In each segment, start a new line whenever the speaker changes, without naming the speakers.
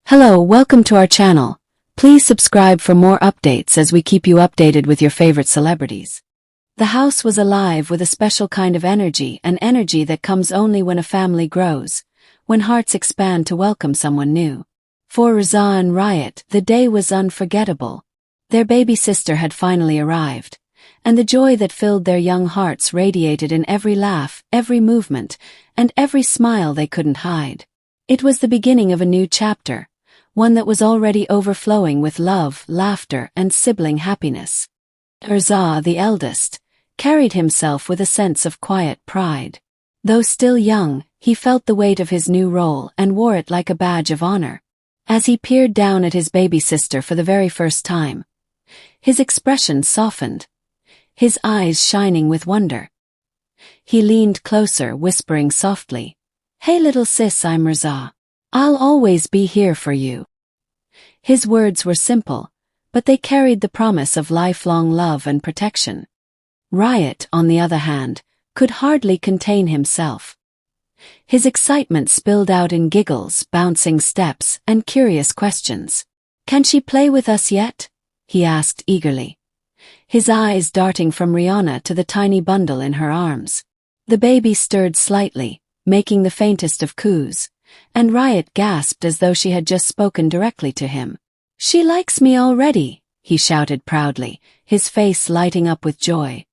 Hello, welcome to our channel. Please subscribe for more updates as we keep you updated with your favorite celebrities. The house was alive with a special kind of energy, an energy that comes only when a family grows, when hearts expand to welcome someone new. For Rza and Riot, the day was unforgettable. Their baby sister had finally arrived, and the joy that filled their young hearts radiated in every laugh, every movement, and every smile they couldn't hide. It was the beginning of a new chapter, one that was already overflowing with love, laughter, and sibling happiness. Rza, the eldest, carried himself with a sense of quiet pride. Though still young, he felt the weight of his new role and wore it like a badge of honor. As he peered down at his baby sister for the very first time, his expression softened, his eyes shining with wonder. He leaned closer, whispering softly, "Hey little sis, I'm Rza. I'll always be here for you." His words were simple, but they carried the promise of lifelong love and protection. Riot, on the other hand, could hardly contain himself. His excitement spilled out in giggles, bouncing steps, and curious questions. "Can she play with us yet?" he asked eagerly, his eyes darting from Rihanna to the tiny bundle in her arms. The baby stirred slightly, making the faintest of coos, and Riot gasped as though she had just spoken directly to him. "She likes me already," he shouted proudly, his face lighting up with joy.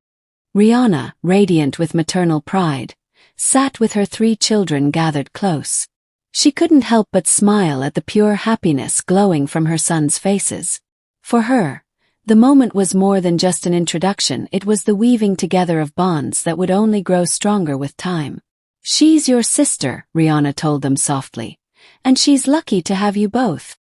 Rihanna, radiant with maternal pride, sat with her 3 children gathered close. She couldn't help but smile at the pure happiness glowing from her sons' faces. For her, the moment was more than just an introduction, it was the weaving together of bonds that would only grow stronger with time. "She's your sister," Rihanna told them softly, "and she's lucky to have you both."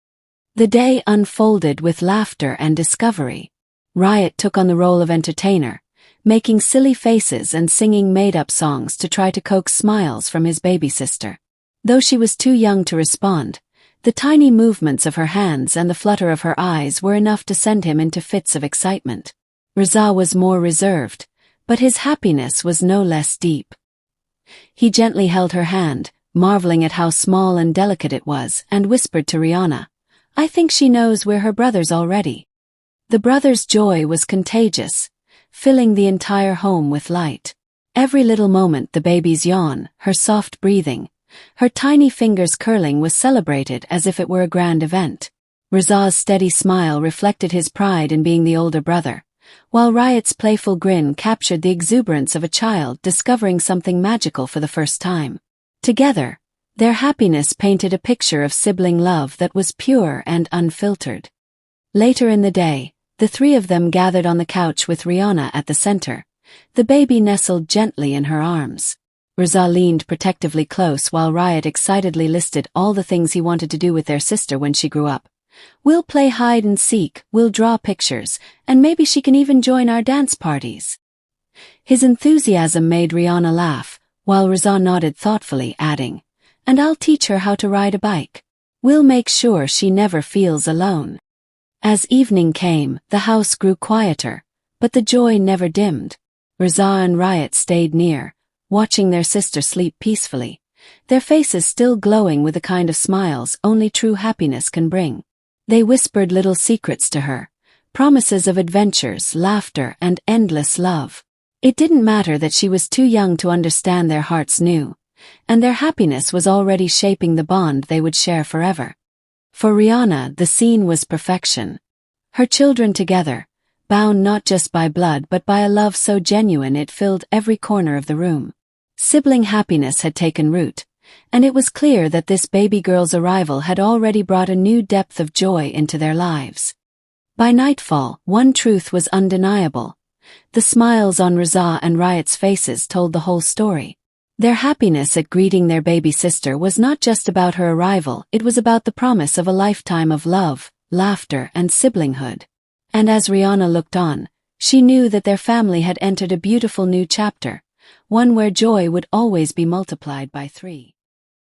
The day unfolded with laughter and discovery. Riot took on the role of entertainer, making silly faces and singing made-up songs to try to coax smiles from his baby sister. Though she was too young to respond, the tiny movements of her hands and the flutter of her eyes were enough to send him into fits of excitement. Rza was more reserved, but his happiness was no less deep. He gently held her hand, marveling at how small and delicate it was, and whispered to Rihanna, "I think she knows we're her brothers already." The brothers' joy was contagious, filling the entire home with light. Every little moment the baby's yawn, her soft breathing, her tiny fingers curling was celebrated as if it were a grand event. Rza's steady smile reflected his pride in being the older brother, while Riot's playful grin captured the exuberance of a child discovering something magical for the first time. Together, their happiness painted a picture of sibling love that was pure and unfiltered. Later in the day, the 3 of them gathered on the couch with Rihanna at the center, the baby nestled gently in her arms. Rza leaned protectively close while Riot excitedly listed all the things he wanted to do with their sister when she grew up. "We'll play hide and seek, we'll draw pictures, and maybe she can even join our dance parties." His enthusiasm made Rihanna laugh, while Rza nodded thoughtfully, adding, "And I'll teach her how to ride a bike. We'll make sure she never feels alone." As evening came, the house grew quieter, but the joy never dimmed. Rza and Riot stayed near, watching their sister sleep peacefully, their faces still glowing with the kind of smiles only true happiness can bring. They whispered little secrets to her, promises of adventures, laughter, and endless love. It didn't matter that she was too young to understand their hearts knew, and their happiness was already shaping the bond they would share forever. For Rihanna, the scene was perfection. Her children together, bound not just by blood but by a love so genuine it filled every corner of the room. Sibling happiness had taken root, and it was clear that this baby girl's arrival had already brought a new depth of joy into their lives. By nightfall, one truth was undeniable. The smiles on Rza and Riot's faces told the whole story. Their happiness at greeting their baby sister was not just about her arrival, it was about the promise of a lifetime of love, laughter, and siblinghood. And as Rihanna looked on, she knew that their family had entered a beautiful new chapter, one where joy would always be multiplied by 3.